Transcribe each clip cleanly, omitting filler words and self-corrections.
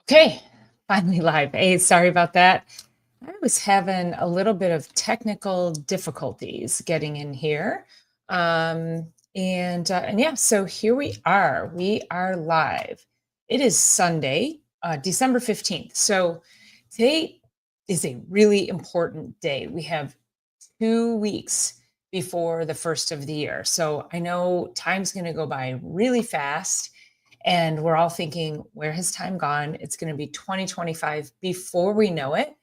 Okay, finally live. Hey, sorry about that. I was having a little bit of technical difficulties getting in here. And yeah, so here we are. We are live. It is Sunday, December 15th. So today is a really important day. We have 2 weeks before the first of the year. So I know time's going to go by really fast. And we're all thinking, where has time gone? It's going to be 2025 before we know it.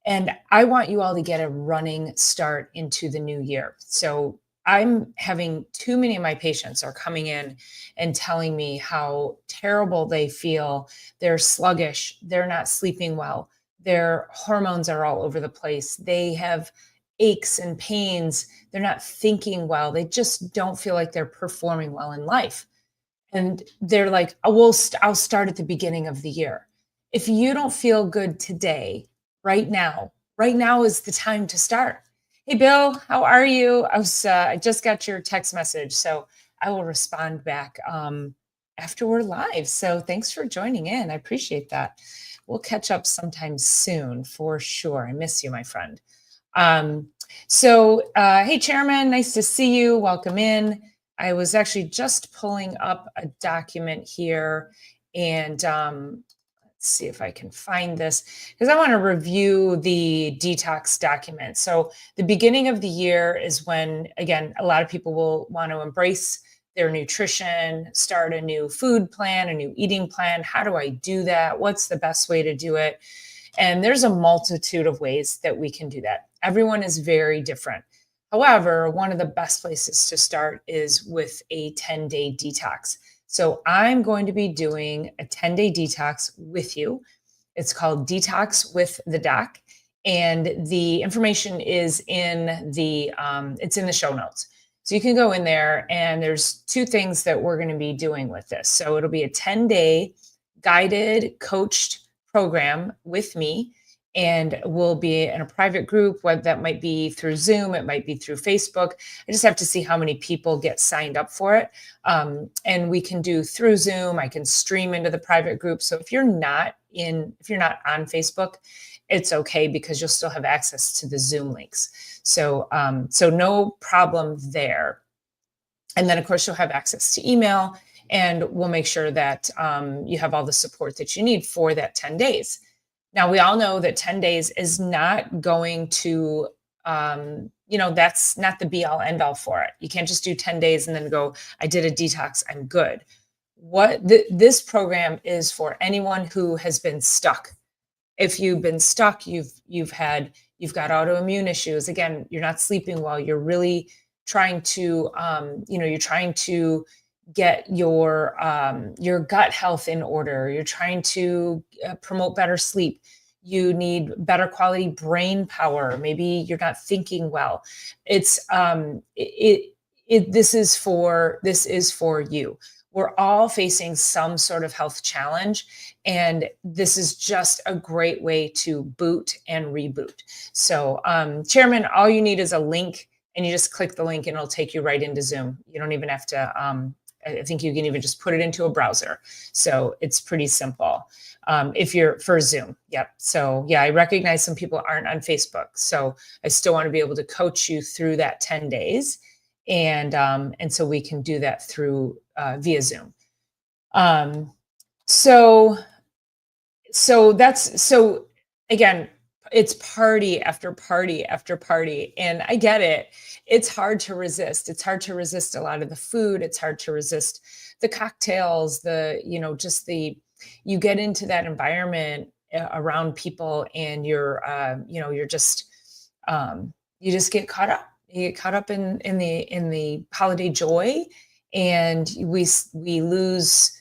And I want you all to get a running start into the new year. So I'm having too many of my patients are coming in and telling me how terrible they feel. They're sluggish. They're not sleeping well. Their hormones are all over the place. They have aches and pains. They're not thinking well. They just don't feel like they're performing well in life. And they're like, "Oh, I'll start at the beginning of the year." If you don't feel good today, right now is the time to start. Hey, Bill, how are you? I just got your text message, so I will respond back after we're live. So thanks for joining in. I appreciate that. We'll catch up sometime soon for sure. I miss you, my friend. Hey, Chairman, nice to see you. Welcome in. I was actually just pulling up a document here and let's see if I can find this because I want to review the detox document. So, the beginning of the year is when, again, a lot of people will want to embrace their nutrition, start a new food plan, a new eating plan. How do I do that? What's the best way to do it? And there's a multitude of ways that we can do that. Everyone is very different. However, one of the best places to start is with a 10-day detox. So I'm going to be doing a 10-day detox with you. It's called Detox with the Doc, and the information is in the it's in the show notes. So you can go in there, and there's two things that we're going to be doing with this. So it'll be a 10-day guided, coached program with me, and we'll be in a private group. What that might be through Zoom, it might be through Facebook. I just have to see how many people get signed up for it. And we can do through Zoom. I can stream into the private group. So if you're not on Facebook, it's okay because you'll still have access to the Zoom links. So no problem there. And then of course you'll have access to email, and we'll make sure that you have all the support that you need for that 10 days. Now, we all know that 10 days is not going to, that's not the be all end all for it. You can't just do 10 days and then go, I did a detox, I'm good. This program is for anyone who has been stuck. If you've been stuck, you've got autoimmune issues. Again, you're not sleeping well. You're really trying to, you're trying to get your gut health in order. You're trying to promote better sleep. You need better quality brain power. Maybe you're not thinking well. It's this is for you. We're all facing some sort of health challenge, and this is just a great way to boot and reboot. So, Chairman, all you need is a link, and you just click the link, and it'll take you right into Zoom. You don't even have to. I think you can even just put it into a browser. So it's pretty simple. If you're for Zoom. Yep. So yeah, I recognize some people aren't on Facebook. So I still want to be able to coach you through that 10 days. And so we can do that through via Zoom. So again, it's party after party after party. And I get it. It's hard to resist. It's hard to resist a lot of the food. It's hard to resist the cocktails, you get into that environment around people, and you just get caught up. You get caught up in the holiday joy, and we lose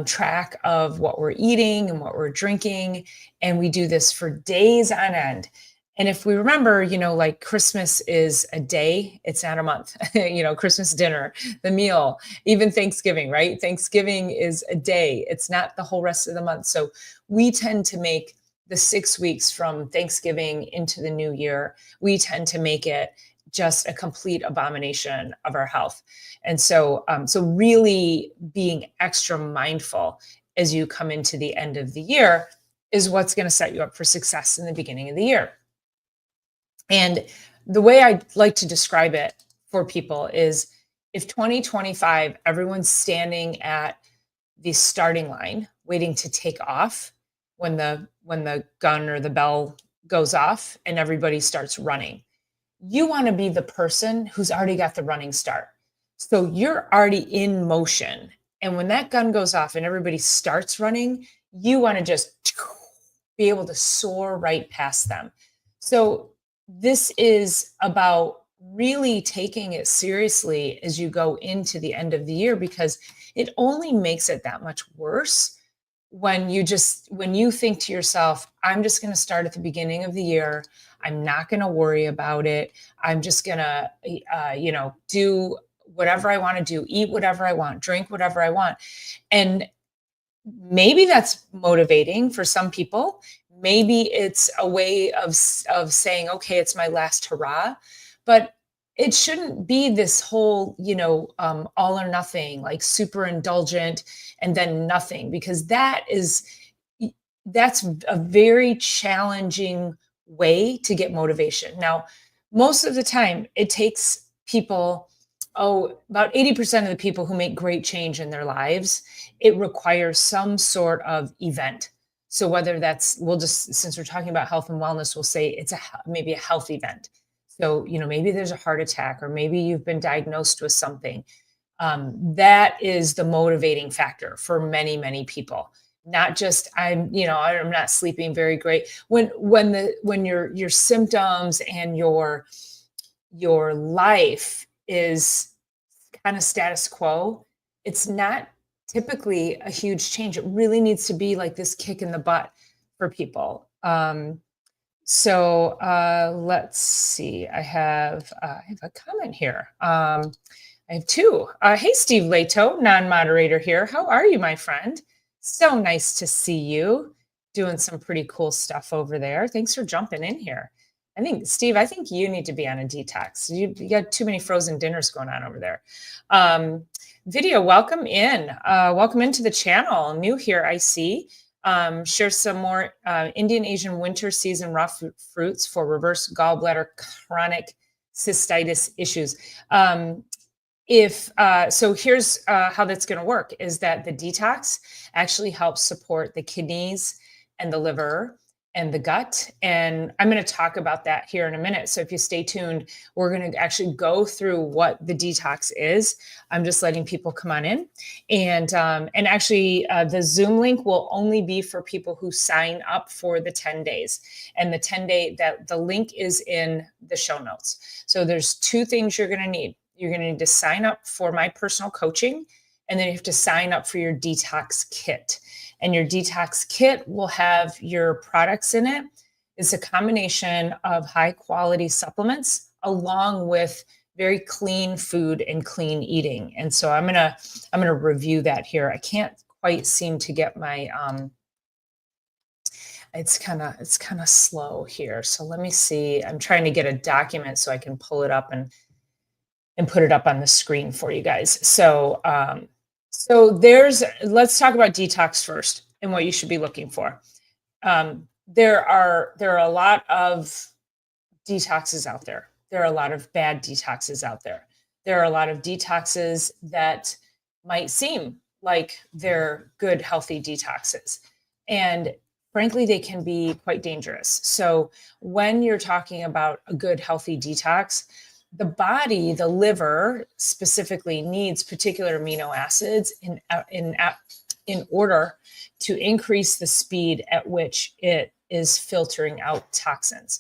track of what we're eating and what we're drinking. And we do this for days on end. And if we remember, like Christmas is a day, it's not a month, Christmas dinner, the meal, even Thanksgiving, right? Thanksgiving is a day. It's not the whole rest of the month. So we tend to make the 6 weeks from Thanksgiving into the new year, we tend to make it just a complete abomination of our health. And so really being extra mindful as you come into the end of the year is what's going to set you up for success in the beginning of the year. And the way I like to describe it for people is if 2025, everyone's standing at the starting line waiting to take off when the gun or the bell goes off and everybody starts running. You want to be the person who's already got the running start. So you're already in motion. And when that gun goes off and everybody starts running, you want to just be able to soar right past them. So this is about really taking it seriously as you go into the end of the year, because it only makes it that much worse when you think to yourself, I'm just going to start at the beginning of the year. I'm not going to worry about it. I'm just going to do whatever I want to do, eat whatever I want, drink whatever I want. And maybe that's motivating for some people. Maybe it's a way of saying, okay, it's my last hurrah. But it shouldn't be this whole, all or nothing, like super indulgent and then nothing, because that's a very challenging way to get motivation. Now, most of the time it takes people, about 80% of the people who make great change in their lives, it requires some sort of event. So whether that's, since we're talking about health and wellness, we'll say it's maybe a health event. So, maybe there's a heart attack, or maybe you've been diagnosed with something. That is the motivating factor for many, many people. Not just I'm not sleeping very great. When your symptoms and your life is kind of status quo, it's not typically a huge change. It really needs to be like this kick in the butt for people. So let's see. I have a comment here. I have two. Hey, Steve Lato, non-moderator here. How are you, my friend? So nice to see you. Doing some pretty cool stuff over there. Thanks for jumping in here. Steve, I think you need to be on a detox. You got too many frozen dinners going on over there. Video, welcome in. Welcome into the channel. New here, I see. Share some more Indian Asian winter season raw fruits for reverse gallbladder chronic cystitis issues. So here's how that's going to work is that the detox actually helps support the kidneys and the liver and the gut. And I'm going to talk about that here in a minute. So if you stay tuned, we're going to actually go through what the detox is. I'm just letting people come on in. And actually the Zoom link will only be for people who sign up for the 10 days. And the link is in the show notes. So there's two things you're going to need. You're going to need to sign up for my personal coaching, and then you have to sign up for your detox kit. And your detox kit will have your products in it. It's a combination of high quality supplements along with very clean food and clean eating. And so I'm gonna review that here. I can't quite seem to get my it's kind of slow here. So let me see. I'm trying to get a document so I can pull it up and put it up on the screen for you guys. So let's talk about detox first and what you should be looking for. There are a lot of detoxes out there. There are a lot of bad detoxes out there. There are a lot of detoxes that might seem like they're good, healthy detoxes. And frankly, they can be quite dangerous. So when you're talking about a good, healthy detox, the body, the liver specifically, needs particular amino acids in order to increase the speed at which it is filtering out toxins.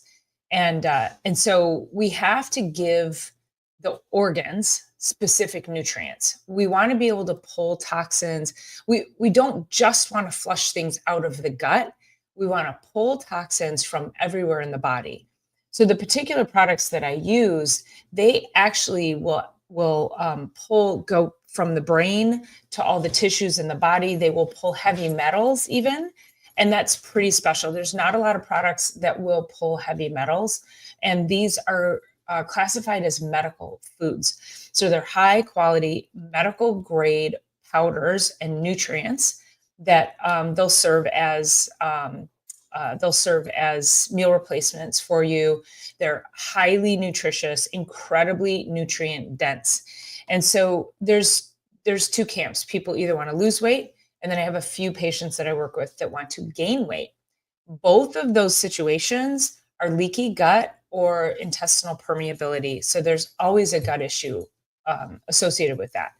And so we have to give the organs specific nutrients. We want to be able to pull toxins. We don't just want to flush things out of the gut. We want to pull toxins from everywhere in the body. So the particular products that I use, they actually will go from the brain to all the tissues in the body. They will pull heavy metals even, and that's pretty special. There's not a lot of products that will pull heavy metals, and these are classified as medical foods. So they're high quality medical grade powders and nutrients that they'll serve as meal replacements for you. They're highly nutritious, incredibly nutrient dense. And so there's two camps. People either want to lose weight, and then I have a few patients that I work with that want to gain weight. Both of those situations are leaky gut or intestinal permeability. So there's always a gut issue associated with that.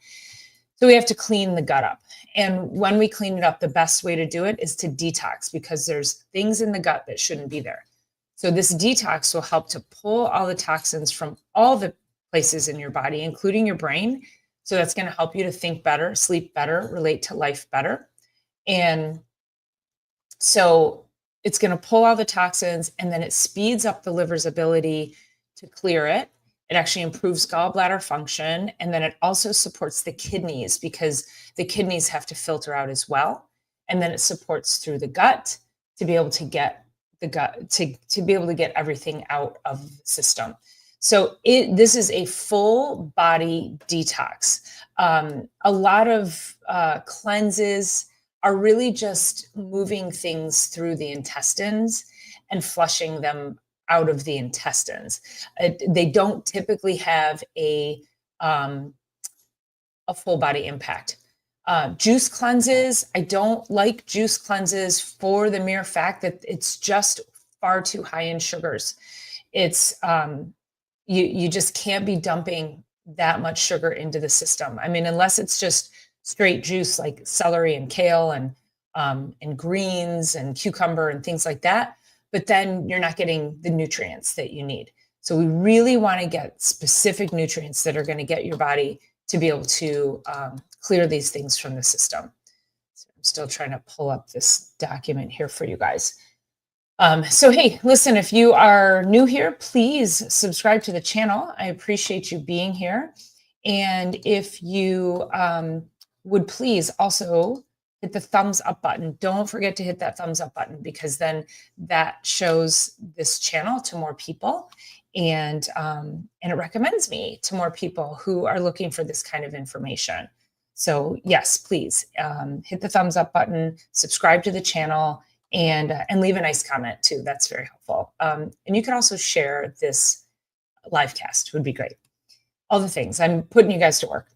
So we have to clean the gut up. And when we clean it up, the best way to do it is to detox, because there's things in the gut that shouldn't be there. So this detox will help to pull all the toxins from all the places in your body, including your brain. So that's going to help you to think better, sleep better, relate to life better. And so it's going to pull all the toxins, and then it speeds up the liver's ability to clear it. It actually improves gallbladder function. And then it also supports the kidneys, because the kidneys have to filter out as well. And then it supports through the gut to be able to get the gut to be able to get everything out of the system. So this is a full body detox. A lot of cleanses are really just moving things through the intestines and flushing them out of the intestines. They don't typically have a full body impact. Juice cleanses, I don't like juice cleanses for the mere fact that it's just far too high in sugars. It's you just can't be dumping that much sugar into the system. I mean, unless it's just straight juice like celery and kale and greens and cucumber and things like that. But then you're not getting the nutrients that you need. So we really want to get specific nutrients that are going to get your body to be able to clear these things from the system. So I'm still trying to pull up this document here for you guys. So, hey, listen, if you are new here, please subscribe to the channel. I appreciate you being here. And if you would please also hit the thumbs up button. Don't forget to hit that thumbs up button, because then that shows this channel to more people, and it recommends me to more people who are looking for this kind of information. So yes, please hit the thumbs up button, subscribe to the channel, and leave a nice comment too. That's very helpful. And you can also share this live cast, would be great. All the things. I'm putting you guys to work.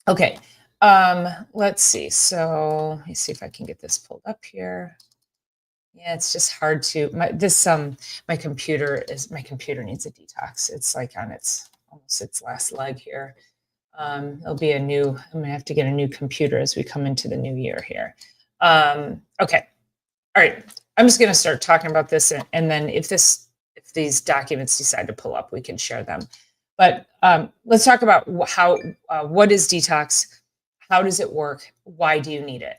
Okay. Let's see. So let me see if I can get this pulled up here. Yeah, it's just hard to my computer needs a detox. It's like on almost its last leg here. I'm gonna have to get a new computer as we come into the new year here. Okay. All right. I'm just gonna start talking about this, and then if these documents decide to pull up, we can share them. But let's talk about what is detox? How does it work? Why do you need it?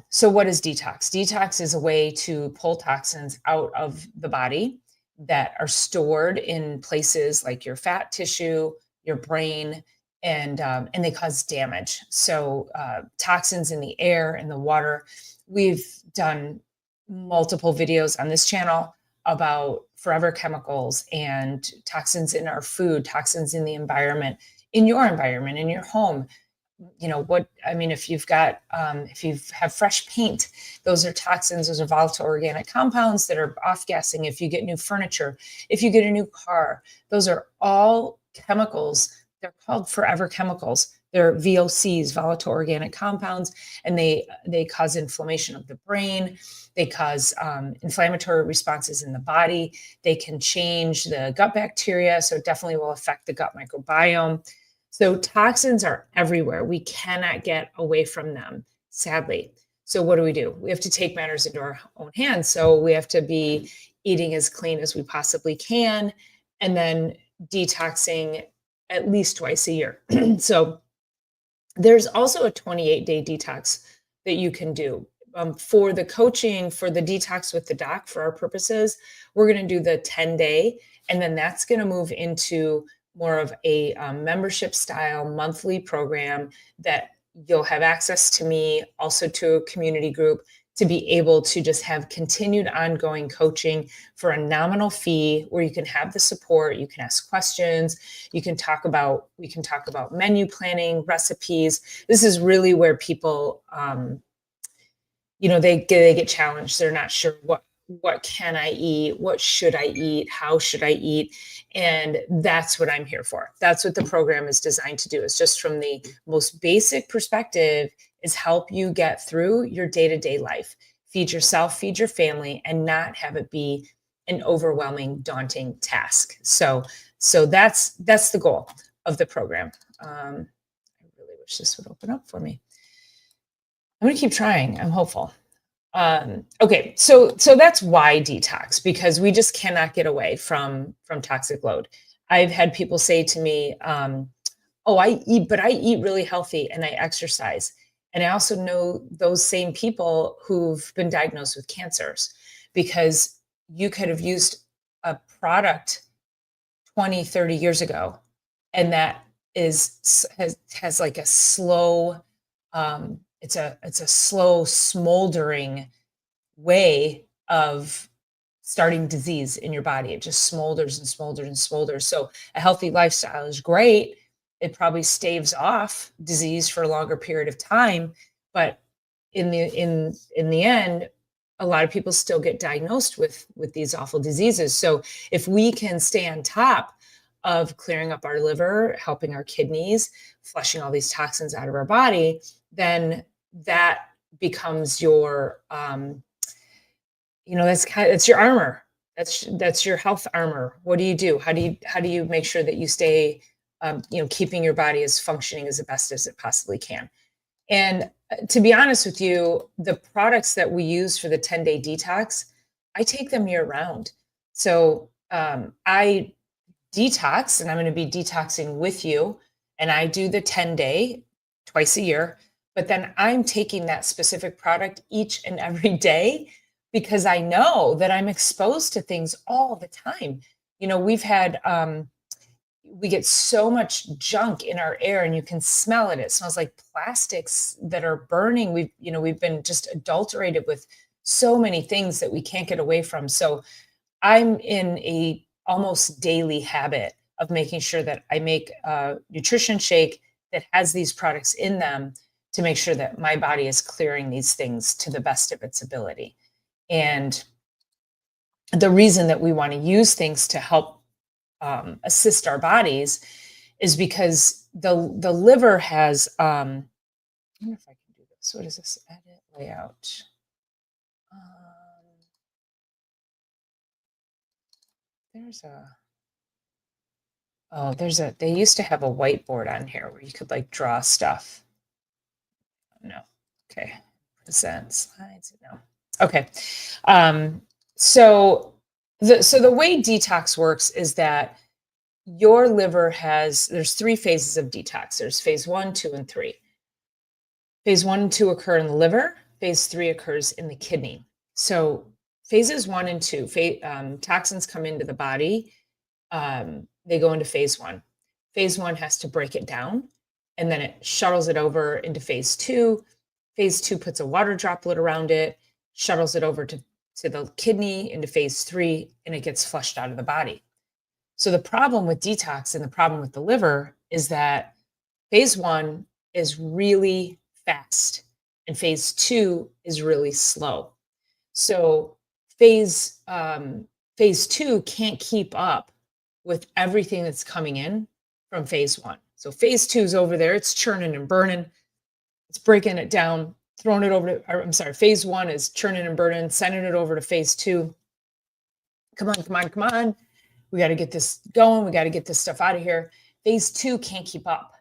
So what is detox? Detox is a way to pull toxins out of the body that are stored in places like your fat tissue, your brain, and they cause damage. So toxins in the air and the water. We've done multiple videos on this channel about forever chemicals and toxins in our food, toxins in the environment, in your home. You know what I mean? If you have fresh paint, those are toxins. Those are volatile organic compounds that are off-gassing. If you get new furniture, if you get a new car, those are all chemicals. They're called forever chemicals. They're VOCs, volatile organic compounds, and they cause inflammation of the brain. They cause inflammatory responses in the body. They can change the gut bacteria, so it definitely will affect the gut microbiome. So toxins are everywhere. We cannot get away from them, sadly. So what do? We have to take matters into our own hands. So we have to be eating as clean as we possibly can, and then detoxing at least twice a year. So there's also a 28-day detox that you can do. For the coaching, for the detox with the doc, for our purposes, we're going to do the 10-day, and then that's going to move into more of a membership style monthly program that you'll have access to me, also to a community group, to be able to just have continued ongoing coaching for a nominal fee where you can have the support, you can ask questions, we can talk about menu planning, recipes. This is really where people they get challenged. They're not sure what can I eat, what should I eat, how should I eat, and that's what I'm here for. That's what the program is designed to do. It's just from the most basic perspective is help you get through your day-to-day life, feed yourself, feed your family, and not have it be an overwhelming, daunting task. So that's the goal of the program. I really wish this would open up for me. I'm going to keep trying. I'm hopeful. Okay, so that's why detox, because we just cannot get away from toxic load. I've had people say to me, "Oh, I eat really healthy and I exercise." And I also know those same people who've been diagnosed with cancers because you could have used a product 20, 30 years ago, and that has like a slow it's a slow smoldering way of starting disease in your body. It just smolders and smolders and smolders. So a healthy lifestyle is great. It probably staves off disease for a longer period of time, but in the end, a lot of people still get diagnosed with these awful diseases. So if we can stay on top of clearing up our liver, helping our kidneys, flushing all these toxins out of our body, then that becomes your that's your armor. That's your health armor. What do you do? How do you make sure that you stay keeping your body as functioning as the best as it possibly can? And to be honest with you, the products that we use for the 10-day detox, I take them year round. So I detox, and I'm going to be detoxing with you, and I do the 10-day twice a year, but then I'm taking that specific product each and every day because I know that I'm exposed to things all the time. We get so much junk in our air and you can smell it. It smells like plastics that are burning. We've been just adulterated with so many things that we can't get away from. So I'm in a almost daily habit of making sure that I make a nutrition shake that has these products in them to make sure that my body is clearing these things to the best of its ability. And the reason that we want to use things to help assist our bodies is because the liver has I wonder if I can do this. What is this? Edit layout. They used to have a whiteboard on here where you could like draw stuff. No. Okay. Present slides. No. Okay. So the way detox works is that your liver there's 3 phases of detox. There's phase 1, 2, and 3. Phase 1 and 2 occur in the liver. Phase 3 occurs in the kidney. So phases 1 and 2, toxins come into the body. They go into phase 1. Phase 1 has to break it down, and then it shuttles it over into phase 2. Phase 2 puts a water droplet around it, shuttles it over to the kidney into phase 3, and it gets flushed out of the body. So the problem with detox and the problem with the liver is that phase 1 is really fast and phase 2 is really slow. So phase 2 can't keep up with everything that's coming in from phase 1. So phase 2 is over there, it's churning and burning, it's breaking it down, throwing it over to, phase 1 is churning and burning, sending it over to phase 2. Come on. We got to get this going. We got to get this stuff out of here. Phase 2 can't keep up.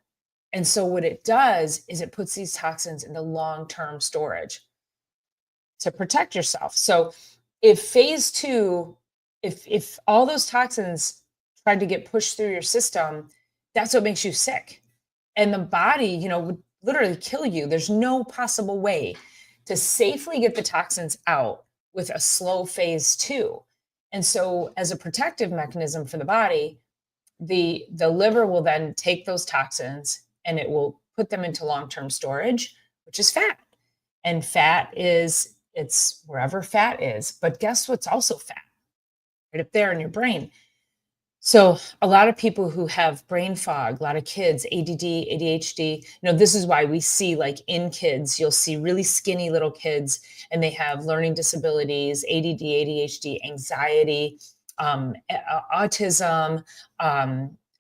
And so what it does is it puts these toxins into long-term storage to protect yourself. So if phase 2, if all those toxins tried to get pushed through your system, that's what makes you sick. And the body, would literally kill you. There's no possible way to safely get the toxins out with a slow phase 2. And so as a protective mechanism for the body, the liver will then take those toxins and it will put them into long-term storage, which is fat. And fat is It's wherever fat is. But guess what's also fat? Right up there in your brain. So a lot of people who have brain fog, a lot of kids, ADD, ADHD, this is why we see like in kids, you'll see really skinny little kids and they have learning disabilities, ADD, ADHD, anxiety, autism,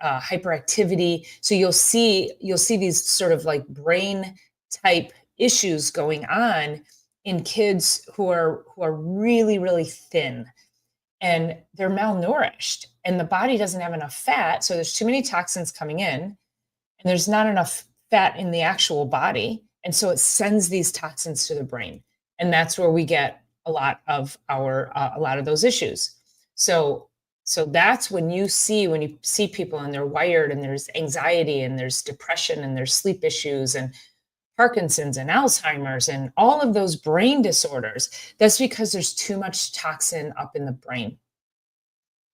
hyperactivity. So you'll see these sort of like brain type issues going on in kids who are really, really thin and they're malnourished and the body doesn't have enough fat. So there's too many toxins coming in and there's not enough fat in the actual body. And so it sends these toxins to the brain. And that's where we get a lot of those issues. So, so that's when you see people and they're wired and there's anxiety and there's depression and there's sleep issues and Parkinson's and Alzheimer's and all of those brain disorders. That's because there's too much toxin up in the brain.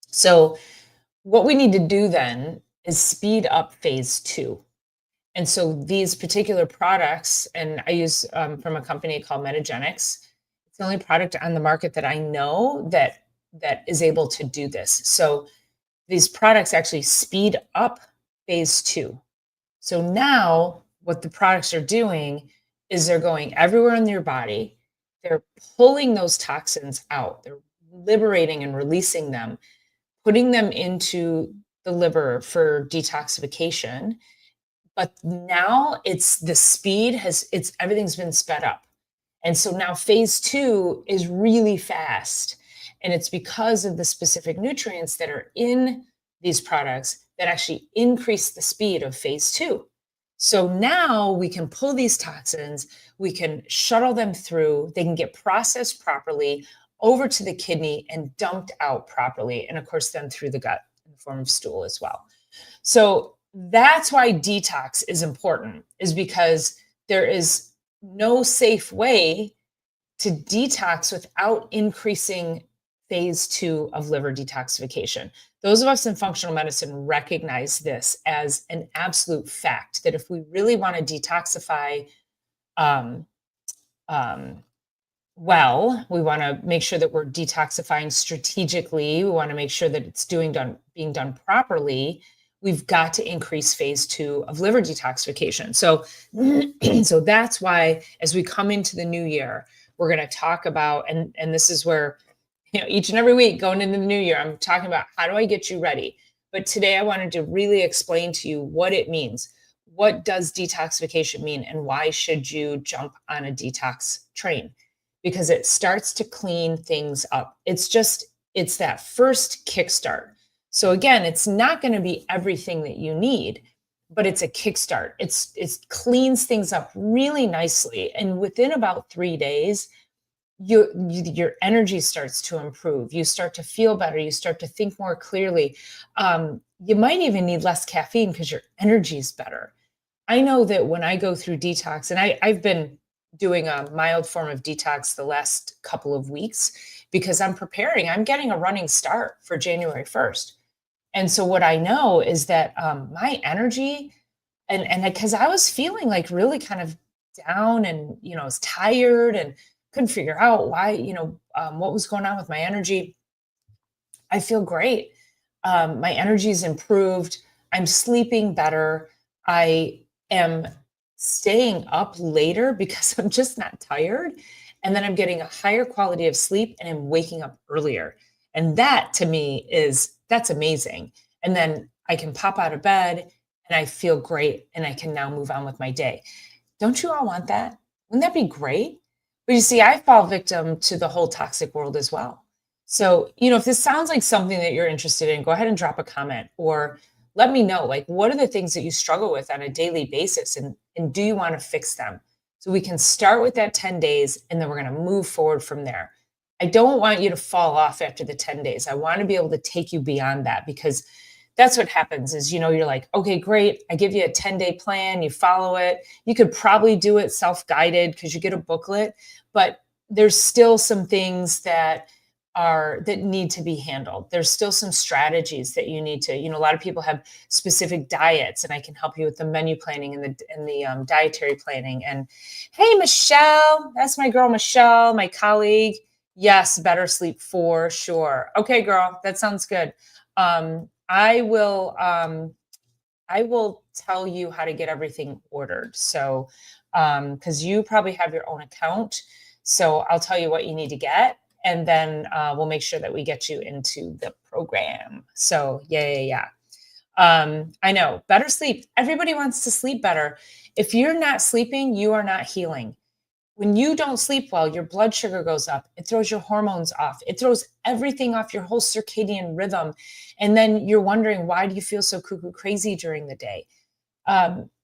So, what we need to do then is speed up phase two. And so, these particular products, and I use from a company called Metagenics, it's the only product on the market that I know that is able to do this. So, these products actually speed up phase two. So now what the products are doing is they're going everywhere in your body. They're pulling those toxins out. They're liberating and releasing them, putting them into the liver for detoxification. But now it's the speed it's everything's been sped up. And so now phase two is really fast. And it's because of the specific nutrients that are in these products that actually increase the speed of phase two. So now we can pull these toxins, we can shuttle them through, they can get processed properly over to the kidney and dumped out properly. And of course, then through the gut in the form of stool as well. So that's why detox is important, is because there is no safe way to detox without increasing phase two of liver detoxification. Those of us in functional medicine recognize this as an absolute fact that if we really want to detoxify um, well, we want to make sure that we're detoxifying strategically. We want to make sure that it's being done properly. We've got to increase phase two of liver detoxification. So, so that's why as we come into the new year, we're going to talk about, and this is where, each and every week going into the new year, I'm talking about how do I get you ready? But today I wanted to really explain to you what it means. What does detoxification mean and why should you jump on a detox train? Because it starts to clean things up. It's that first kickstart. So again, it's not going to be everything that you need, but it's a kickstart. It cleans things up really nicely. And within about 3 days, your energy starts to improve. You start to feel better. You start to think more clearly. You might even need less caffeine because your energy is better. I know that when I go through detox, and I've been doing a mild form of detox the last couple of weeks because I'm getting a running start for January 1st. And so what I know is that my energy, and because I was feeling like really kind of down and, I was tired and couldn't figure out why, what was going on with my energy. I feel great. My energy's improved. I'm sleeping better. I am staying up later because I'm just not tired. And then I'm getting a higher quality of sleep and I'm waking up earlier. And that to me that's amazing. And then I can pop out of bed and I feel great and I can now move on with my day. Don't you all want that? Wouldn't that be great? But you see, I fall victim to the whole toxic world as well. So, if this sounds like something that you're interested in, go ahead and drop a comment or let me know, like, what are the things that you struggle with on a daily basis and do you want to fix them? So we can start with that 10 days and then we're going to move forward from there. I don't want you to fall off after the 10 days. I want to be able to take you beyond that because that's what happens is, you're like, okay, great. I give you a 10-day plan. You follow it. You could probably do it self-guided because you get a booklet, but there's still some things that that need to be handled. There's still some strategies that you need to, a lot of people have specific diets, and I can help you with the menu planning and the dietary planning. And hey, Michelle, that's my girl, Michelle, my colleague. Yes, better sleep for sure. Okay, girl, that sounds good. I will tell you how to get everything ordered. So, because you probably have your own account, so I'll tell you what you need to get, and then we'll make sure that we get you into the program. So, yeah. I know, better sleep. Everybody wants to sleep better. If you're not sleeping, you are not healing. When you don't sleep well, your blood sugar goes up. It throws your hormones off. It throws everything off, your whole circadian rhythm. And then you're wondering, why do you feel so cuckoo crazy during the day?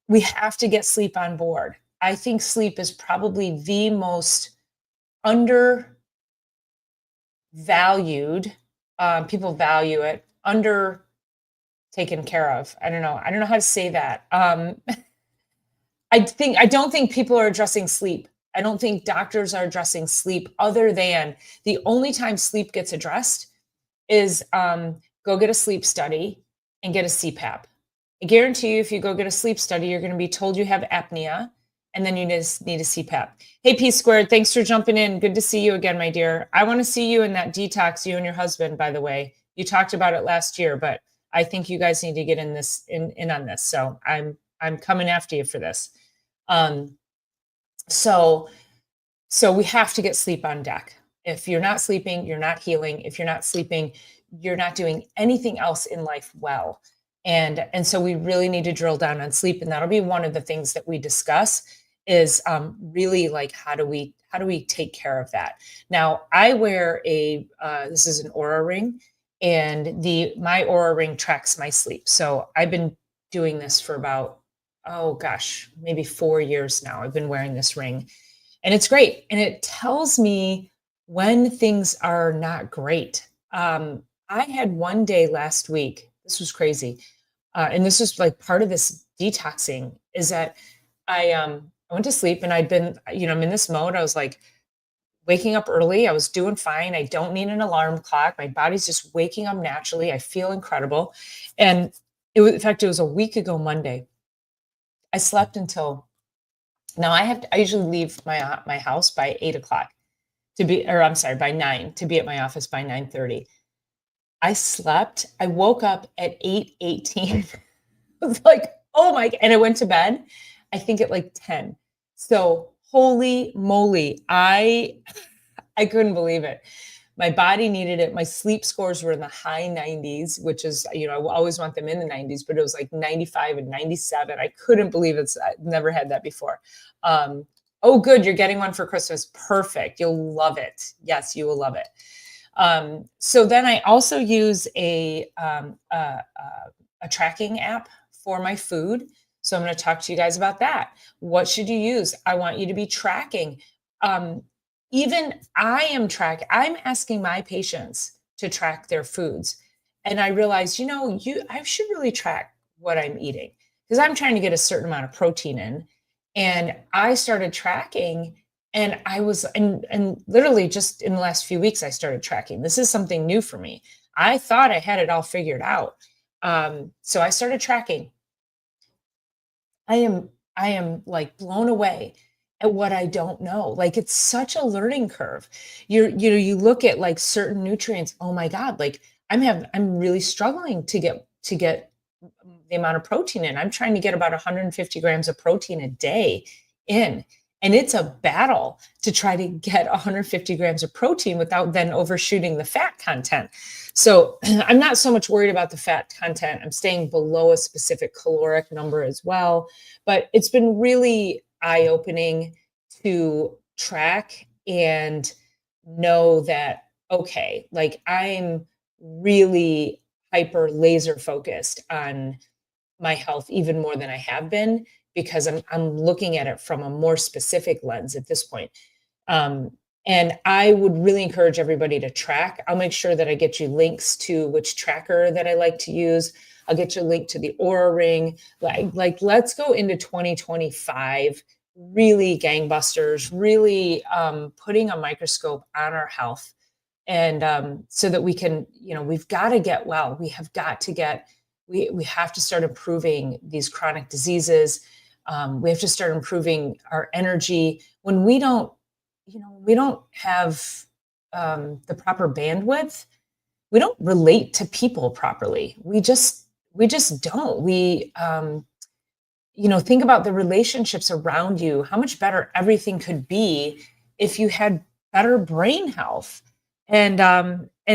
We have to get sleep on board. I think sleep is probably the most undervalued. People value it, under taken care of. I don't know how to say that. I don't think people are addressing sleep. I don't think doctors are addressing sleep, other than the only time sleep gets addressed is go get a sleep study and get a CPAP. I guarantee you, if you go get a sleep study, you're going to be told you have apnea, and then you just need a CPAP. Hey, P Squared, thanks for jumping in. Good to see you again, my dear. I want to see you in that detox, you and your husband, by the way. You talked about it last year, but I think you guys need to get in on this. So I'm coming after you for this. So we have to get sleep on deck. If you're not sleeping, you're not healing. If you're not sleeping, you're not doing anything else in life well. And so we really need to drill down on sleep. And that'll be one of the things that we discuss is really like, how do we take care of that? Now, I wear this is an Aura ring, and my Aura ring tracks my sleep. So I've been doing this for about, oh gosh, maybe 4 years now. I've been wearing this ring, and it's great. And it tells me when things are not great. I had one day last week, this was crazy. And this is like part of this detoxing, is that I went to sleep, and I'd been, I'm in this mode. I was like waking up early. I was doing fine. I don't need an alarm clock. My body's just waking up naturally. I feel incredible. And in fact, it was a week ago Monday. I slept until now. I usually leave my house by 8:00 by 9, to be at my office by 9:30. I woke up at 8:18. I was like, oh my, and I went to bed, I think at like 10. So holy moly, I couldn't believe it. My body needed it. My sleep scores were in the high 90s, which is, I always want them in the 90s, but it was like 95 and 97. I couldn't believe it. I've never had that before. Oh, good. You're getting one for Christmas. Perfect. You'll love it. Yes, you will love it. So then I also use a tracking app for my food. So I'm going to talk to you guys about that. What should you use? I want you to be tracking. Even I'm asking my patients to track their foods. And I realized, I should really track what I'm eating, because I'm trying to get a certain amount of protein in. And I started tracking, and I was, and literally just in the last few weeks, I started tracking. This is something new for me. I thought I had it all figured out. So I started tracking. I am like blown away at what I don't know. Like, it's such a learning curve. You look at like certain nutrients. Oh my God, like I'm really struggling to get the amount of protein in. I'm trying to get about 150 grams of protein a day in. And it's a battle to try to get 150 grams of protein without then overshooting the fat content. So I'm not so much worried about the fat content. I'm staying below a specific caloric number as well. But it's been really eye-opening to track and know that, okay, like I'm really hyper laser focused on my health even more than I have been, because I'm looking at it from a more specific lens at this point. And I would really encourage everybody to track. I'll make sure that I get you links to which tracker that I like to use. I'll get you a link to the Aura ring. Like let's go into 2025, really gangbusters, really putting a microscope on our health. And so that we can, we've got to get well. We have got to get, we have to start improving these chronic diseases. We have to start improving our energy. When we don't have the proper bandwidth, we don't relate to people properly. We just don't. Think about the relationships around you, how much better everything could be if you had better brain health. And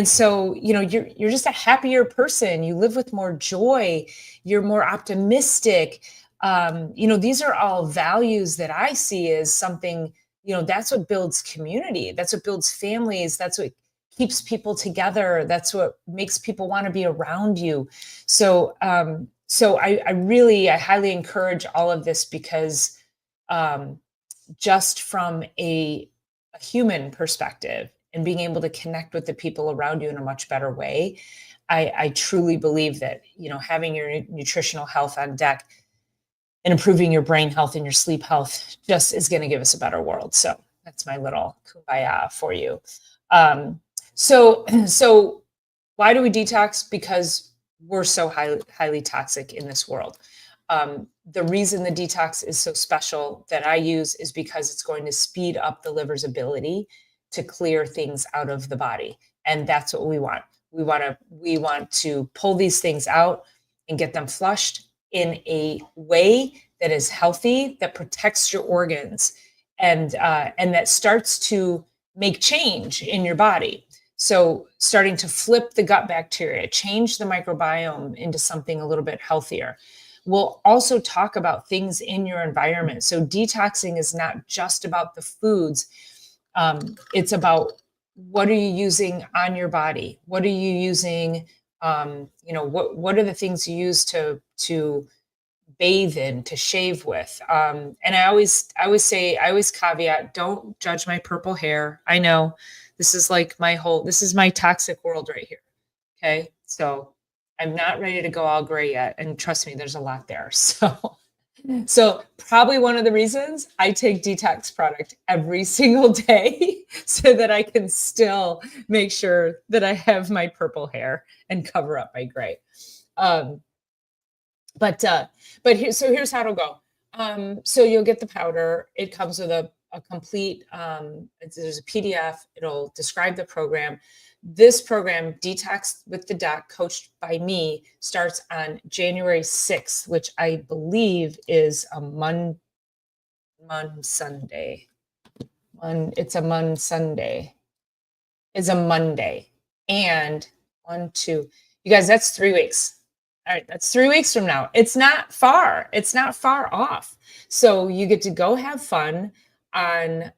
so, you're just a happier person. You live with more joy. You're more optimistic. These are all values that I see as something, that's what builds community. That's what builds families. That's what keeps people together. That's what makes people want to be around you. So I highly encourage all of this because um, just from a human perspective and being able to connect with the people around you in a much better way, I truly believe that, having your nutritional health on deck and improving your brain health and your sleep health just is going to give us a better world. So that's my little kumbaya for you. So why do we detox? Because we're so highly toxic in this world. The reason the detox is so special that I use is because it's going to speed up the liver's ability to clear things out of the body. And that's what we want. We want to pull these things out and get them flushed in a way that is healthy, that protects your organs, and that starts to make change in your body. So starting to flip the gut bacteria, change the microbiome into something a little bit healthier. We'll also talk about things in your environment. So detoxing is not just about the foods. It's about, what are you using on your body? What are you using? What are the things you use to bathe in, to shave with? And I always caveat, don't judge my purple hair. I know this is like this is my toxic world right here. Okay. So I'm not ready to go all gray yet. And trust me, there's a lot there. So probably one of the reasons I take detox product every single day so that I can still make sure that I have my purple hair and cover up my gray. Um, but here's how it'll go. So you'll get the powder. It comes with a complete, there's a PDF. It'll describe the program. This program, Detox with the Doc, coached by me, starts on January 6th, which I believe is a Sunday. It's a Sunday. It's a Monday. And 1, 2, you guys, that's 3 weeks. All right, that's 3 weeks from now. It's not far. It's not far off. So you get to go have fun on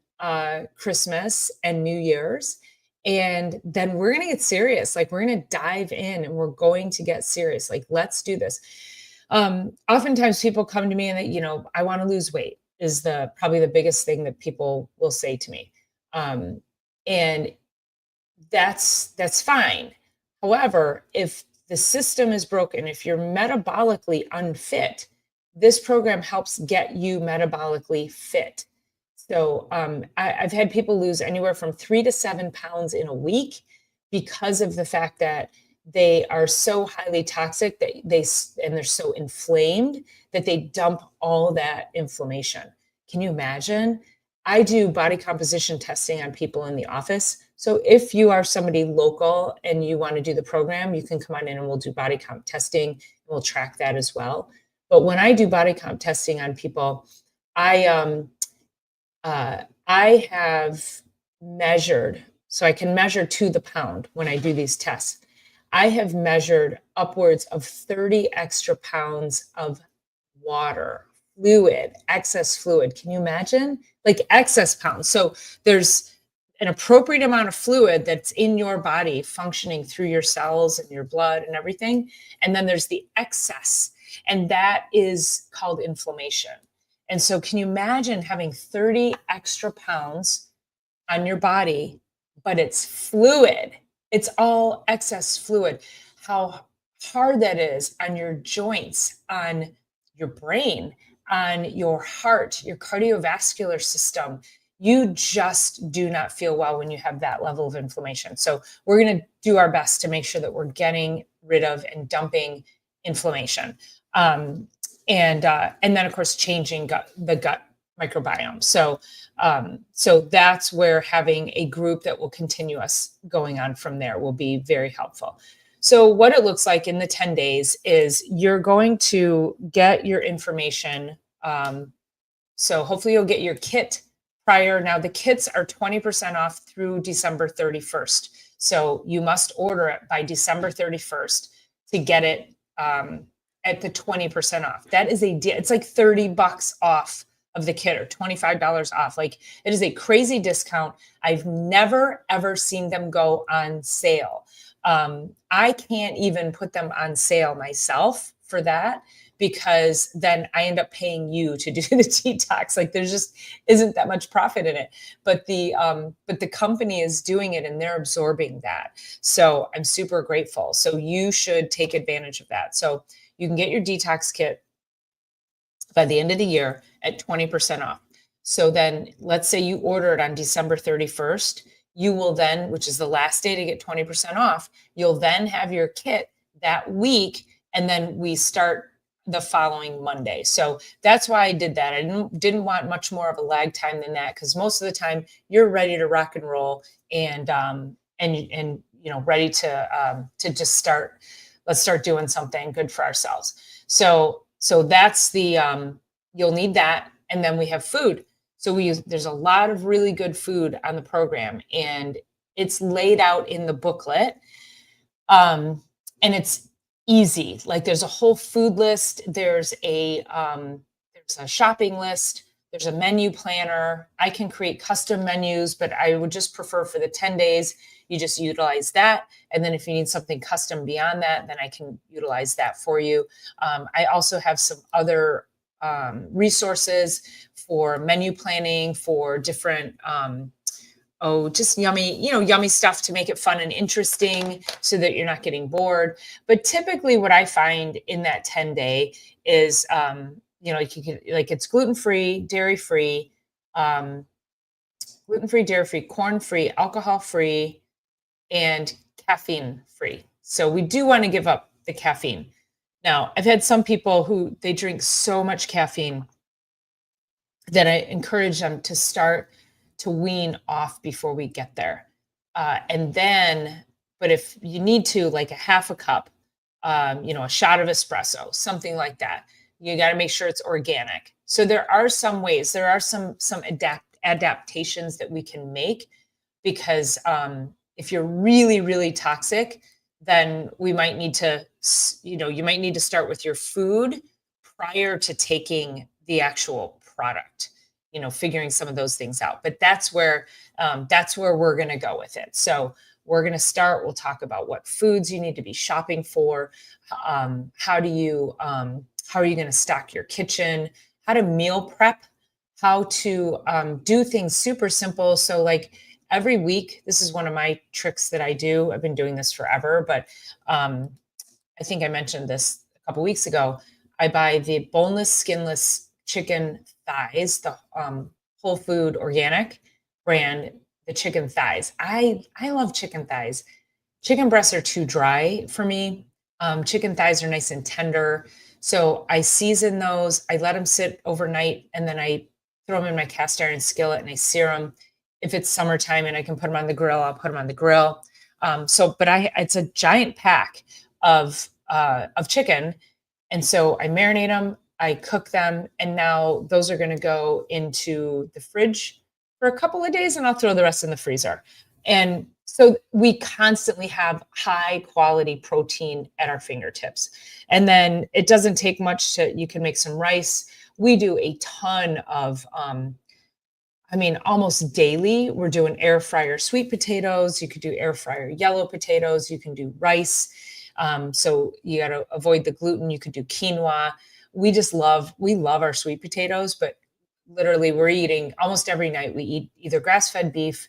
Christmas and New Year's. And then we're going to get serious. Like, we're going to dive in and we're going to get serious. Like, let's do this. Oftentimes people come to me and I want to lose weight is probably the biggest thing that people will say to me. And that's fine. However, if the system is broken, if you're metabolically unfit, this program helps get you metabolically fit. So I've had people lose anywhere from 3 to 7 pounds in a week because of the fact that they are so highly toxic that they're so inflamed that they dump all that inflammation. Can you imagine? I do body composition testing on people in the office. So if you are somebody local and you want to do the program, you can come on in and we'll do body comp testing and we'll track that as well. But when I do body comp testing on people, I have measured, so I can measure to the pound when I do these tests. I have measured upwards of 30 extra pounds of water, fluid, excess fluid. Can you imagine? Like, excess pounds. So there's an appropriate amount of fluid that's in your body functioning through your cells and your blood and everything. And then there's the excess, and that is called inflammation. And so can you imagine having 30 extra pounds on your body, but it's fluid? It's all excess fluid. How hard that is on your joints, on your brain, on your heart, your cardiovascular system. You just do not feel well when you have that level of inflammation. So we're going to do our best to make sure that we're getting rid of and dumping inflammation. And then of course changing the gut microbiome. So that's where having a group that will continue us going on from there will be very helpful. So what it looks like in the 10 days is you're going to get your information. So hopefully you'll get your kit prior. Now the kits are 20% off through December 31st. So you must order it by December 31st to get it at the 20% off. That is it's like $30 off of the kit or $25 off. Like, it is a crazy discount. I've never, ever seen them go on sale. I can't even put them on sale myself for that, because then I end up paying you to do the detox. Like, there just isn't that much profit in it. But the company is doing it and they're absorbing that. So I'm super grateful. So you should take advantage of that. So you can get your detox kit by the end of the year at 20% off. So then let's say you order it on December 31st, you will then, which is the last day to get 20% off, you'll then have your kit that week. And then we start the following Monday. So that's why I did that. I didn't want much more of a lag time than that, because most of the time you're ready to rock and roll and ready to just start. Let's start doing something good for ourselves. So that's you'll need that. And then we have food. So there's a lot of really good food on the program, and it's laid out in the booklet. And it's easy. Like, there's a whole food list. There's a shopping list. There's a menu planner. I can create custom menus, but I would just prefer for the 10 days, you just utilize that. And then if you need something custom beyond that, then I can utilize that for you. I also have some other resources for menu planning, for different, just yummy stuff to make it fun and interesting so that you're not getting bored. But typically what I find in that 10-day is, it's gluten-free, dairy-free, dairy-free, corn-free, alcohol-free, and caffeine-free. So we do want to give up the caffeine. Now, I've had some people who they drink so much caffeine that I encourage them to start to wean off before we get there. But if you need to, like a half a cup, a shot of espresso, something like that, you got to make sure it's organic. So there are some ways, there are some adaptations that we can make, because if you're really, really toxic, then we might need to, you might need to start with your food prior to taking the actual product, figuring some of those things out. But that's where we're going to go with it. So we're going to start, we'll talk about what foods you need to be shopping for. How are you going to stock your kitchen, how to meal prep, how to do things super simple. So like every week, this is one of my tricks that I do. I've been doing this forever, but I think I mentioned this a couple weeks ago. I buy the boneless, skinless chicken thighs, the Whole Food organic brand, the chicken thighs. I love chicken thighs. Chicken breasts are too dry for me. Chicken thighs are nice and tender. So I season those, I let them sit overnight, and then I throw them in my cast iron skillet and I sear them. If it's summertime and I can put them on the grill, I'll put them on the grill. It's a giant pack of chicken. And so I marinate them, I cook them, and now those are going to go into the fridge for a couple of days, and I'll throw the rest in the freezer. And so we constantly have high quality protein at our fingertips. And then it doesn't take much you can make some rice. We do a ton of, almost daily, we're doing air fryer sweet potatoes. You could do air fryer yellow potatoes. You can do rice. So you got to avoid the gluten. You could do quinoa. We love our sweet potatoes, but literally we're eating almost every night. We eat either grass-fed beef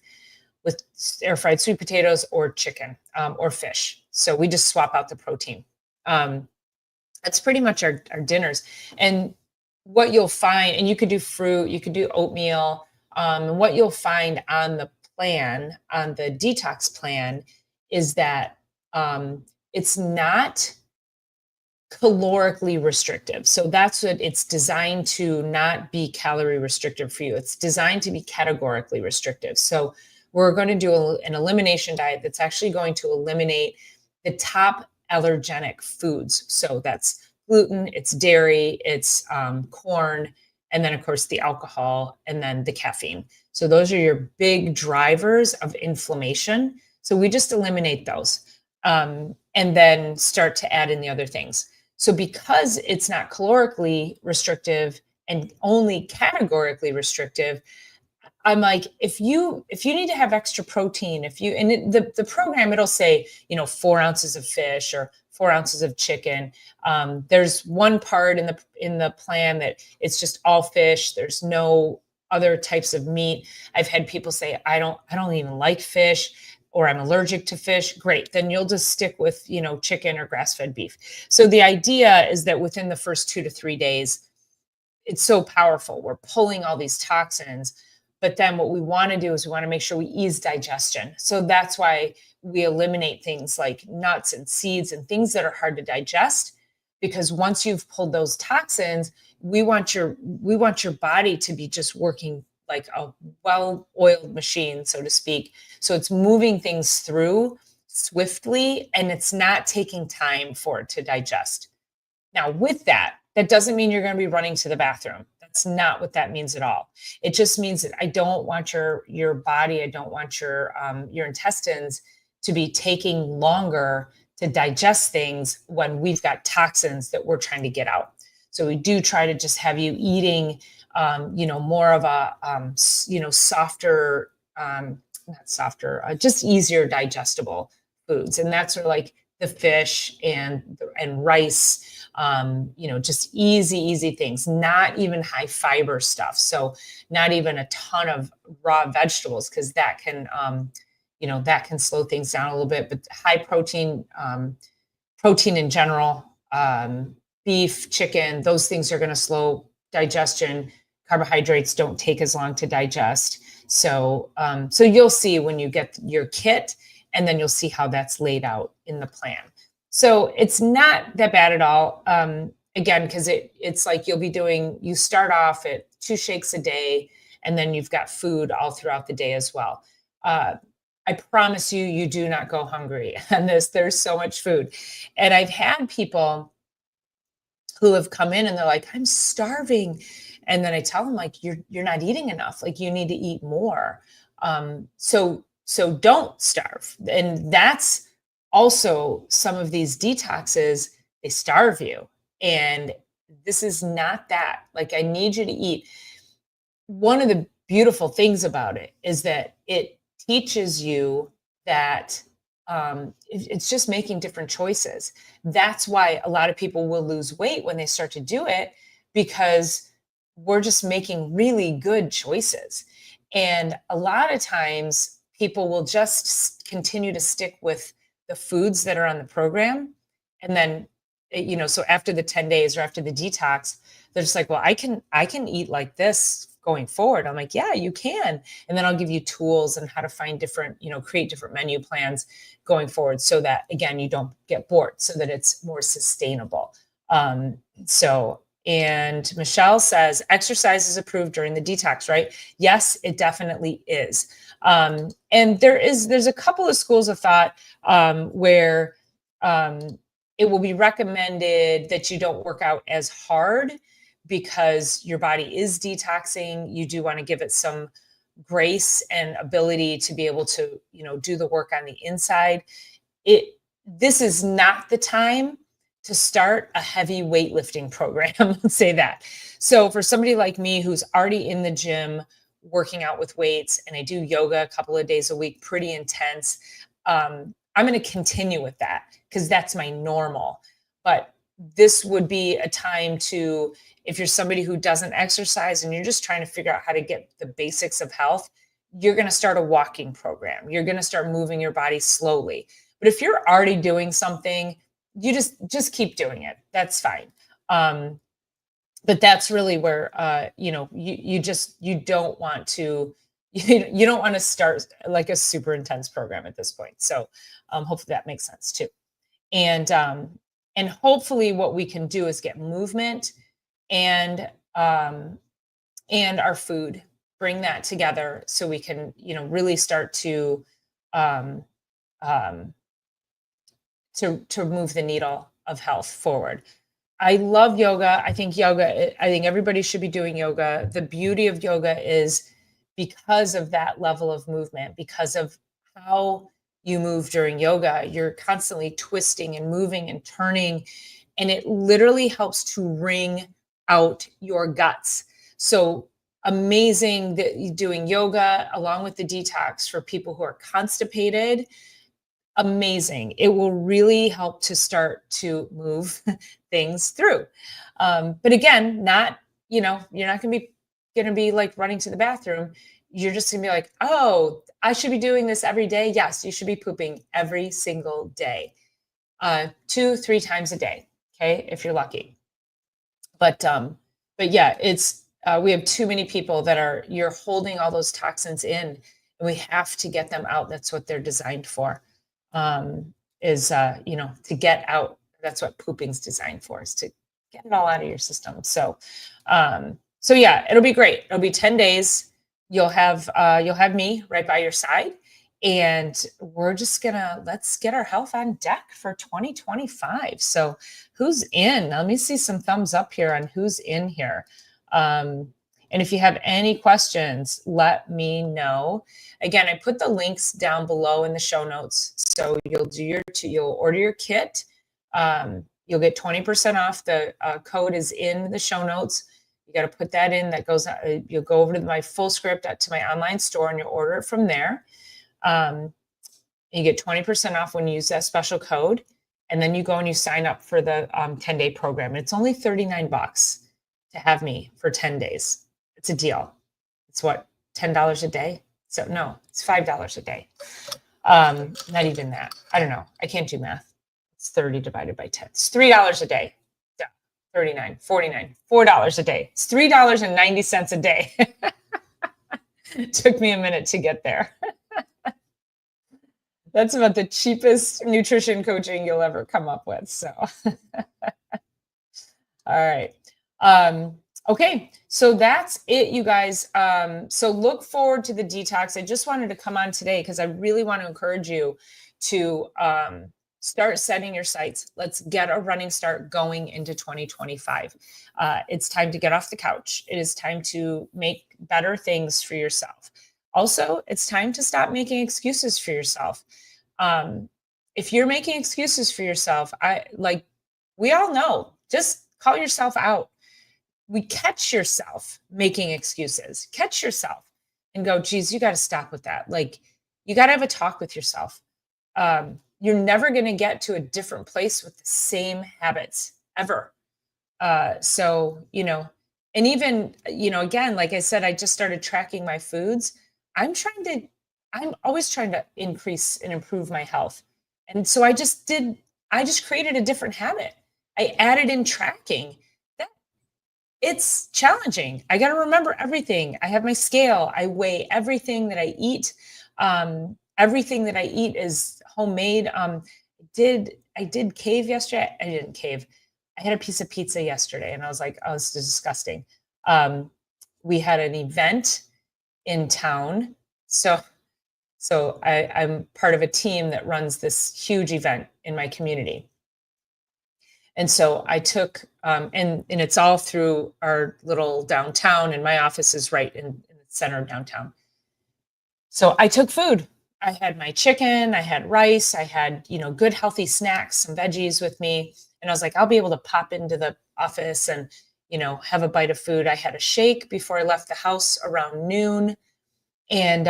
with air fried sweet potatoes or chicken, or fish. So we just swap out the protein. That's pretty much our dinners. And what you'll find, and you could do fruit, you could do oatmeal. And what you'll find on the plan, on the detox plan, is that it's not calorically restrictive. So that's what it's designed to not be calorie restrictive for you. It's designed to be categorically restrictive. So we're going to do an elimination diet that's actually going to eliminate the top allergenic foods. So that's gluten, it's dairy, it's corn, and then of course the alcohol, and then the caffeine. So those are your big drivers of inflammation. So we just eliminate those, and then start to add in the other things. So because it's not calorically restrictive and only categorically restrictive, I'm like, if you need to have extra protein, if you and the program, it'll say, 4 ounces of fish or 4 ounces of chicken. There's one part in the plan that it's just all fish. There's no other types of meat. I've had people say, I don't even like fish, or I'm allergic to fish. Great. Then you'll just stick with, chicken or grass-fed beef. So the idea is that within the first 2 to 3 days, it's so powerful. We're pulling all these toxins. But then what we want to do is we want to make sure we ease digestion. So that's why we eliminate things like nuts and seeds and things that are hard to digest, because once you've pulled those toxins, we want your body to be just working like a well-oiled machine, so to speak. So it's moving things through swiftly, and it's not taking time for it to digest. Now, with that, that doesn't mean you're going to be running to the bathroom. That's not what that means at all. It just means that I don't want your body, I don't want your intestines to be taking longer to digest things when we've got toxins that we're trying to get out. So we do try to just have you eating, more of a, softer, not softer, just easier digestible foods, and that's where like the fish and rice, just easy things, not even high fiber stuff. So not even a ton of raw vegetables, because that can slow things down a little bit. But high protein in general, beef, chicken, those things are going to slow digestion. Carbohydrates don't take as long to digest. So you'll see when you get your kit, and then you'll see how that's laid out in the plan. So it's not that bad at all. Again, because it's like you start off at 2 shakes a day, and then you've got food all throughout the day as well. I promise you, you do not go hungry on this. There's so much food. And I've had people who have come in and they're like, I'm starving. And then I tell them, like, you're not eating enough. Like, you need to eat more. So don't starve. And that's also some of these detoxes, they starve you. And this is not that. Like, I need you to eat. One of the beautiful things about it is that it teaches you that it's just making different choices. That's why a lot of people will lose weight when they start to do it, because we're just making really good choices. And a lot of times people will just continue to stick with the foods that are on the program. And then, so after the 10 days or after the detox, they're just like, well, I can eat like this going forward. I'm like, yeah, you can. And then I'll give you tools and how to find different, create different menu plans going forward, so that, again, you don't get bored, so that it's more sustainable. And Michelle says, exercise is approved during the detox, right? Yes, it definitely is. And there's a couple of schools of thought where it will be recommended that you don't work out as hard, because your body is detoxing. You do want to give it some grace and ability to be able to, do the work on the inside. This is not the time to start a heavy weightlifting program. Let's say that. So for somebody like me who's already in the gym working out with weights, and I do yoga a couple of days a week, pretty intense, I'm going to continue with that because that's my normal. But this would be a time to, if you're somebody who doesn't exercise and you're just trying to figure out how to get the basics of health, you're going to start a walking program. You're going to start moving your body slowly. But if you're already doing something, you just keep doing it. That's fine. but that's really where, you don't want to, you don't want to start like a super intense program at this point. So hopefully that makes sense too. And, um, and hopefully what we can do is get movement and, um, and our food, bring that together so we can, really start um, um, to move the needle of health forward. I love yoga. I think everybody should be doing yoga. The beauty of yoga is because of that level of movement, because of how you move during yoga, you're constantly twisting and moving and turning, and it literally helps to wring out your guts. So amazing that you're doing yoga along with the detox for people who are constipated. Amazing. It will really help to start to move things through. But again, not, you're not going to be like running to the bathroom. You're just going to be like, oh, I should be doing this every day. Yes, you should be pooping every single day, 2, 3 times a day. Okay. If you're lucky. But yeah, we have too many people you're holding all those toxins in, and we have to get them out. That's what they're designed for, is, to get out. That's what pooping's designed for, is to get it all out of your system. So yeah, it'll be great. It'll be 10 days. You'll have me right by your side, and we're just let's get our health on deck for 2025. So who's in? Let me see some thumbs up here on who's in here. And if you have any questions, let me know. Again, I put the links down below in the show notes. So you'll order your kit. You'll get 20% off. The code is in the show notes. You got to put that in. That goes. You'll go over to my full script to my online store, and you'll order it from there. You get 20% off when you use that special code, and then you go and you sign up for the 10-day program. It's only $39 to have me for 10 days. It's a deal. It's what, $10 a day? So no, it's $5 a day. Not even that. I don't know. I can't do math. It's 30 divided by 10. It's $3 a day. 39, 49, $4 a day. It's $3.90 a day. It took me a minute to get there. That's about the cheapest nutrition coaching you'll ever come up with. So, all right. Okay, so that's it, you guys. So look forward to the detox. I just wanted to come on today because I really want to encourage you to start setting your sights. Let's get a running start going into 2025. It's time to get off the couch. It is time to make better things for yourself. Also, it's time to stop making excuses for yourself. If you're making excuses for yourself, we all know, just call yourself out. We catch yourself making excuses. Catch yourself and go, geez, you got to stop with that. Like, you got to have a talk with yourself. You're never going to get to a different place with the same habits ever. And even, again, like I said, I just started tracking my foods. I'm always trying to increase and improve my health. And so I just created a different habit. I added in tracking. It's challenging. I got to remember everything. I have my scale. I weigh everything that I eat. Everything that I eat is homemade. I did cave yesterday. I didn't cave. I had a piece of pizza yesterday, and I was like, oh, this is disgusting. We had an event in town. So I'm part of a team that runs this huge event in my community. And so I took, and it's all through our little downtown, and my office is right in the center of downtown. So I took food. I had my chicken, I had rice, I had, good healthy snacks, some veggies with me. And I was like, I'll be able to pop into the office and, have a bite of food. I had a shake before I left the house around noon. And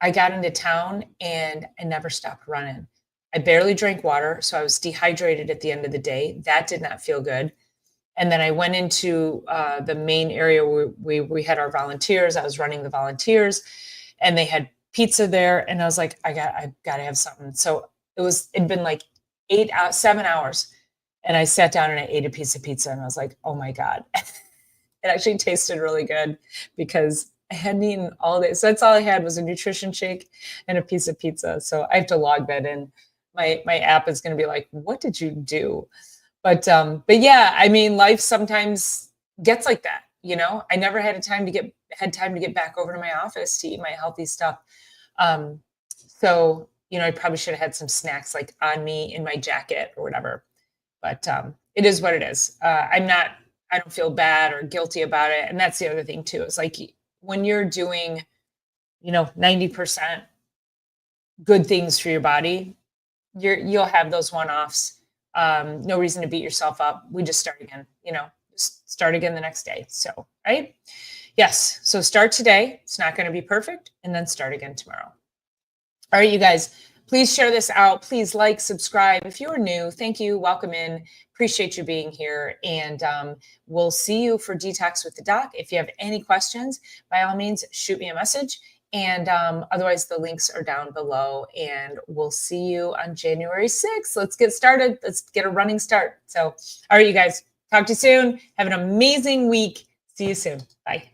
I got into town and I never stopped running. I barely drank water, so I was dehydrated at the end of the day. That did not feel good. And then I went into the main area where we had our volunteers. I was running the volunteers, and they had pizza there. And I was like, I got to have something. So it'd been like 7 hours. And I sat down and I ate a piece of pizza, and I was like, oh my God. It actually tasted really good because I hadn't eaten all day. So that's all I had was a nutrition shake and a piece of pizza. So I have to log that in. My app is going to be like, what did you do? But yeah, I mean, life sometimes gets like that. I never had time to get back over to my office to eat my healthy stuff. So I probably should have had some snacks like on me in my jacket or whatever. But it is what it is. I don't feel bad or guilty about it. And that's the other thing too. It's like when you're doing, 90% good things for your body, you'll have those one-offs. No reason to beat yourself up. We just start again, just start again the next day. So, right? Yes. So start today. It's not going to be perfect. And then start again tomorrow. All right, you guys, please share this out. Please like, subscribe. If you're new, thank you. Welcome in. Appreciate you being here. And we'll see you for Detox with the Doc. If you have any questions, by all means, shoot me a message. And otherwise, the links are down below. And we'll see you on January 6th. Let's get started. Let's get a running start. So, all right, you guys, talk to you soon. Have an amazing week. See you soon. Bye.